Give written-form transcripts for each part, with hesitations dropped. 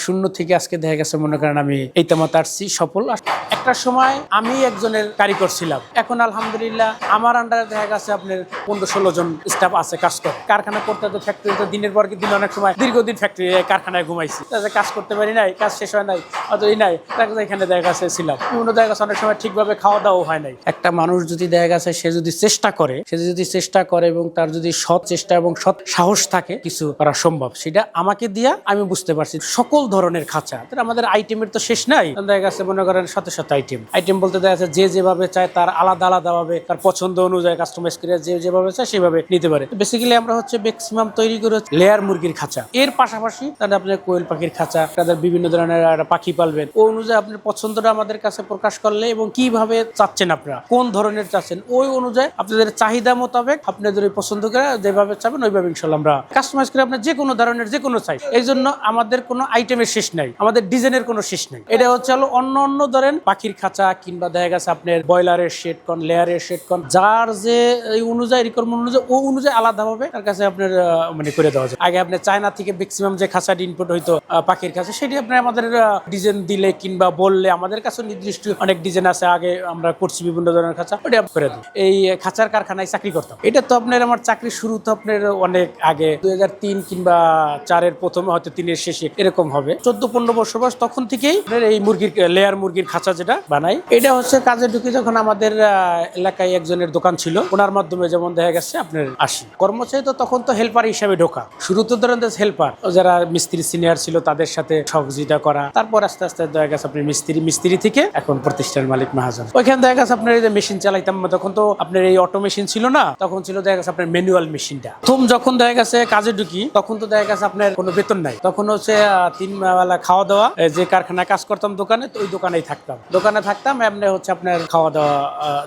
শূন্য থেকে আজকে দেখা গেছে মনে করেন আমি এই তেমত আসছি সফল। একটা সময় আমি একজনের কারিগর ছিলাম, এখন আলহামদুলিল্লাহ আমার আন্ডারে দেখা গেছে আপনার 15-16 জন স্টাফ আছে কাজ করে। কারখানা করতে তো ফ্যাক্টরিতে দিনের পর দিন অনেক সময় দীর্ঘদিন ফ্যাক্টরি কারখানায় ঘুমাইছি, কাজ করতে পারি নাই, কাজ শেষ হয় নাই, অত নাই এখানে দেখা গেছে ছিলাম। বিভিন্ন দেখা গেছে অনেক সময় ঠিকভাবে খাওয়া দাওয়া হয় নাই। একটা মানুষ যদি দেখা গেছে সে যদি চেষ্টা করে এবং তার যদি সৎ চেষ্টা এবং সৎ সাহস থাকে কিছু করা সম্ভব। সেটা আমাকে দিয়া আমি বুঝতে পারছি। সকল ধরনের খাঁচা আমাদের আইটেমের তো শেষ নাই, দেখা গেছে মনে করেন শত আইটেম বলতে দেখা যাচ্ছে যে যেভাবে চায় তার আলাদা ভাবে তার পছন্দ অনুযায়ী কাস্টমাইজ করে যে যেভাবে চায় সেভাবে নিতে পারে। বেসিক্যালি আমরা হচ্ছে ম্যাক্সিমাম তৈরি করে লেয়ার মুরগির খাঁচা, এর পাশাপাশি তাদের আপনার কোয়েল পাখির খাঁচা, তাদের বিভিন্ন ধরনের পাখি পালবেন, ওই অনুযায়ী আপনার পছন্দটা আমাদের কাছে প্রকাশ করলে এবং কিভাবে চাচ্ছেন আপনারা কোন ধরনের চাচ্ছেন ওই অনুযায়ী আপনাদের চাহিদা মোতাবেক আপনাদের পছন্দ করে যেভাবে চাবেন ওইভাবে ইনশাল্লাহ আমরা কাস্টমাইজ করে আপনার যে কোনো ধরনের যে কোনো চাই। এই জন্য আমাদের কোনো আইটেমের শেষ নাই, আমাদের ডিজাইনের কোনো শেষ নাই। এটা হচ্ছে হলো অন্য ধরেন পাখির খাঁচা কিংবা দেখা গেছে আপনার ব্রয়লারের শেড কন, লেয়ারের শেড কন, যার যে এই অনুযায়ী রিকোয়ারমেন্ট অনুযায়ী ও অনুযায়ী আলাদাভাবে তার কাছে আপনার মানে করে দেওয়া যায়। আগে আপনার চায়না থেকে ম্যাক্সিমাম যে খাঁচাটি ইনপুট হইতো পাখির খাঁচা, সেটি আপনার আমাদের ডিজাইন দিলে কিংবা বললে আমাদের কাছে নির্দিষ্ট অনেক ডিজাইন আছে, আগে আমরা করছি বিভিন্ন ধরনের খাঁচা, ওটা করে দিই। এই খাঁচার কারখানায় চাকরি করতাম। এটা তো আপনার আমার চাকরি শুরু তো আপনার অনেক আগে 2003 কিংবা 4-এর প্রথমে, হয়তো 3-এর শেষে এরকম হবে। 14-15 বছর বয়স তখন থেকেই এই মুরগির লেয়ার মুরগির খাঁচা যেটা বানাই, এটা হচ্ছে কাজে ঢুকে যখন আমাদের এলাকায় একজনের দোকান ছিল, ওনার মাধ্যমে যেমন দেখা গেছে আপনার আসি কর্মচারী, তো তখন তো হেল্পার হিসাবে ঢোকা, শুরু তো ধরেন হেল্পার, যারা মিস্ত্রি সিনিয়র ছিল তাদের সাথে সহযোগিতা করা, তারপর আস্তে আস্তে দেখা গেছে আপনার মিস্ত্রি থেকে এখন প্রতিষ্ঠান মালিক মহাজন। ওইখানে দেখা গেছে আপনার এই যে মেশিন চালাইতাম, তখন তো আপনার এই অটো মেশিন ছিল না, তখন ছিল দেখা গেছে আপনার ম্যানুয়াল মেশিনটা। প্রথম যখন দেখা গেছে কাজে ঢুকি তখন তো দেখা গেছে আপনার কোনো বেতন নাই, তখন হচ্ছে 3 বেলা খাওয়া দাওয়া, যে কারখানায় কাজ করতাম দোকানে, তো ওই দোকানেই থাকতাম এমনি হচ্ছে আপনার খাওয়া দাওয়া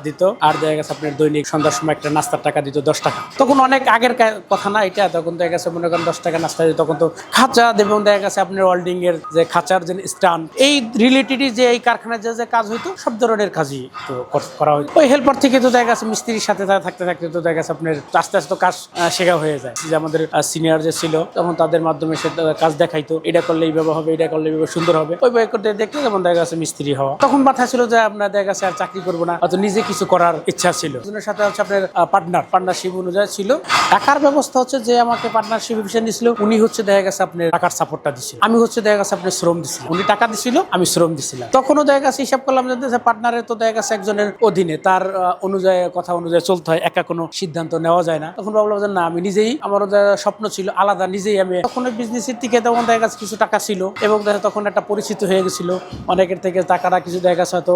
দিত, আর দেখা গেছে আপনার দৈনিক সন্ধ্যার সময় একটা নাস্তার টাকা দিত 10 টাকা। তখন অনেক আগের কথা না এটা, তখন দেখা গেছে মনে করেন 10 টাকা নাস্তা দিত। তখন তো খাঁচা এবং দেখা গেছে আপনার ওয়েল্ডিং এর যে খাঁচার যে স্টান, এই রিলেটেডই যে এই কারখানায় যে কাজ হইতো সব ধরনের কাজই তো করা হইতো। ওই হেল্পার থেকে তো দেখা গেছে মিস্ত্রির সাথে থাকতে তো দেখা গেছে আপনার আস্তে আস্তে কাজ শেখা হয়ে যায়। যে আমাদের সিনিয়র যে ছিল তখন তাদের মাধ্যমে সে কাজ দেখাইতো, এটা করলে এইভাবে হবে, এটা করলে এইভাবে সুন্দর হবে, ওই বই করতে দেখলে যেমন দেখা গেছে মিস্ত্রি হওয়া। তখন মাথা ছিল যে আপনার দেখা গেছে আর চাকরি করবো না, হয়তো নিজে কিছু করার ইচ্ছা ছিল। দুজনের সাথে হচ্ছে আপনার পার্টনারশিপ অনুযায়ী ছিল। টাকার ব্যবস্থা হচ্ছে যে আমাকে পার্টনারশিপ হিসেবে নিছিল, উনি হচ্ছে দেখা গেছে আপনার টাকার সাপোর্টটা দিছিল, আমি হচ্ছে দেখা গেছে আপনার শ্রম দিছিলাম। উনি টাকা দিছিল, আমি শ্রম দিছিলাম। তখনও দেখা গেছে হিসাব করলাম যে পার্টনারের তো দেখা গেছে একজনের অধীনে, তার অনুযায়ী কথা অনুযায়ী চলতে হয়, একা কোনো সিদ্ধান্ত নেওয়া যায় না। তখন ভাবলাম যে না, আমি নিজেই, আমার স্বপ্ন ছিল আলাদা, নিজেই আমি তখন ওই বিজনেসের দিকে তখন দেখা গেছে কিছু টাকা ছিল এবং তখন একটা পরিচিতি হয়ে গেছিল, অনেকের থেকে টাকাটা কিছু দেখা গেছে হয়তো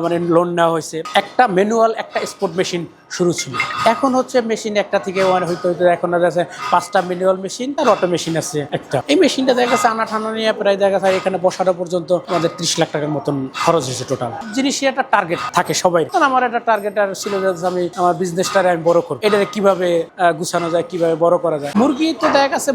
মানে লোন নেওয়া হয়েছে। একটা ম্যানুয়াল একটা স্পোর্ট মেশিন শুরু ছিল, এখন হচ্ছে মেশিন একটা থেকে হইতে এখন আছে 5টা ম্যানুয়াল মেশিন আর অটো মেশিন আছে একটা। এই মেশিনটা দেখা গেছে আনা ঠানা নিয়ে প্রায় দেখা যায় এখানে বসানো পর্যন্ত আমাদের 30 লাখ টাকার মতন খরচ হয়েছে টোটাল। জিনিসই একটা টার্গেট থাকে সবাই, আমার একটা টার্গেট আর ছিল যে আমি আমার বিজনেসটারে আমি বড় করব, এটা কিভাবে গুছানো যায়, কিভাবে বড় করা যায়। মুরগি তো দেখা গেছে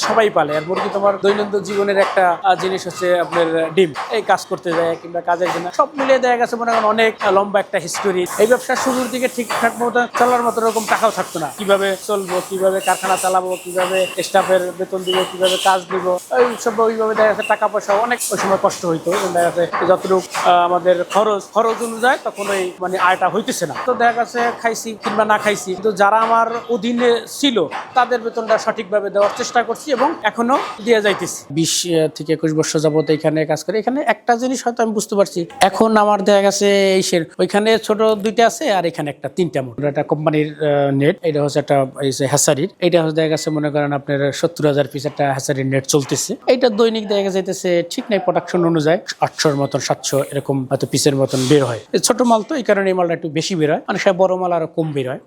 সবাই পালে, আর মুরগি তোমার দৈনন্দিন জীবনের একটা জিনিস হচ্ছে আপনার ডিম, এই কাজ করতে যায় কিংবা কাজের জন্য সব মিলিয়ে দেখা গেছে মনে করেন অনেক লম্বা একটা হিস্টোরি। এই ব্যবসার শুরুর দিকে ঠিকঠাক মতো চলার মতো এরকম টাকাও থাকতো না, কিভাবে চলবো, কিভাবে কারখানা চালাবো, কিভাবে স্টাফের বেতন দিব, কিভাবে কাজ দিব, এইসব ওইভাবে দেখা যাচ্ছে টাকা পয়সা অনেক ওই সময় কষ্ট হইতো। দেখা যাচ্ছে যতটুকু আমাদের খরচ অনুযায়ী তখন ওই মানে আয়টা হইতেছে না, তো দেখা যাচ্ছে খাইছি কিংবা না খাইছি, কিন্তু যারা আমার অধীনে ছিল তাদের বেতনটা সঠিকভাবে দেওয়ার চেষ্টা করছি এবং এখনো দিয়ে যাইতেছি। 20 থেকে 21 বছর যাবত এখানে কাজ করে। এখানে একটা জিনিস হয়তো আমি বুঝতে পারছি, এখন আমার দেখা গেছে ওইখানে ছোট 2টা আছে আর এখানে একটা 3টা মোট, একটা কোম্পানির নেট, এটা হচ্ছে একটা হ্যাসারির, এটা হচ্ছে দেখা গেছে মনে করেন আপনার 70,000 পিস একটা হ্যাসারির নেট চলতেছে। এটা দৈনিক দেখা যাইতেছে ঠিক নাই, প্রোডাকশন অনুযায়ী 800-র মতন 700 এরকম হয়তো পিসের মতন বের হয়। ছোট মাল তো এই কারণে এই মালটা একটু বেশি বের হয়, মানে সব বড় মাল আরো কম বের হয়।